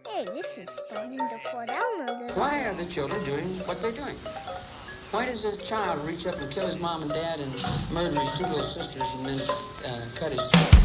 Hey, this is starting to fall down a little. Why are the children doing what they're doing? Why does a child reach up and kill his mom and dad and murder his two little sisters and then cut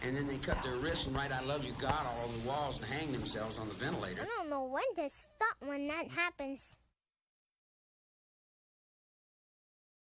and then they cut their wrists and write "I love you, God" all over the walls and hang themselves on the ventilator. I don't know when to stop when that happens.